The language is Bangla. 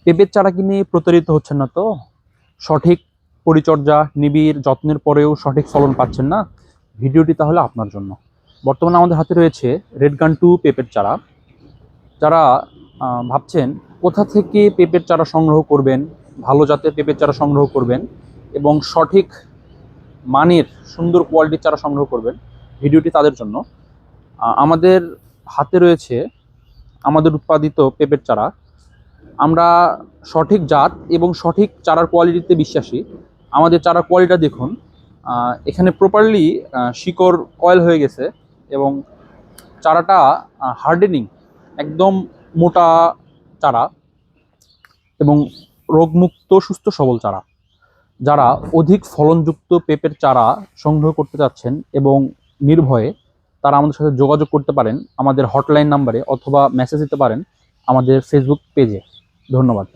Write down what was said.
পেঁপের চারা কিনে প্রতারিত হচ্ছেন না তো? সঠিক পরিচর্যা, নিবিড় যত্নের পরেও সঠিক ফলন পাচ্ছেন না? ভিডিওটি তাহলে আপনার জন্য। বর্তমানে আমাদের হাতে রয়েছে রেড গান 2 পেঁপের চারা। যারা ভাবছেন কোথা থেকে পেঁপের চারা সংগ্রহ করবেন, ভালো জাতের পেঁপের চারা সংগ্রহ করবেন এবং সঠিক মানের সুন্দর কোয়ালিটির চারা সংগ্রহ করবেন, ভিডিওটি তাদের জন্য। আমাদের হাতে রয়েছে আমাদের উৎপাদিত পেঁপের চারা। আমরা সঠিক জাত এবং সঠিক চারার কোয়ালিটিতে বিশ্বাসী। আমাদের চারার কোয়ালিটিটা দেখুন। এখানে প্রপারলি শিকড় কয়েল হয়ে গেছে এবং চারাটা হার্ডেনিং, একদম মোটা চারা এবং রোগমুক্ত সুস্থ সবল চারা। যারা অধিক ফলনযুক্ত পেঁপের চারা সংগ্রহ করতে চাচ্ছেন এবং নির্ভয়ে, তারা আমাদের সাথে যোগাযোগ করতে পারেন আমাদের হটলাইন নাম্বারে অথবা মেসেজ দিতে পারেন আমাদের ফেসবুক পেজে। ধন্যবাদ।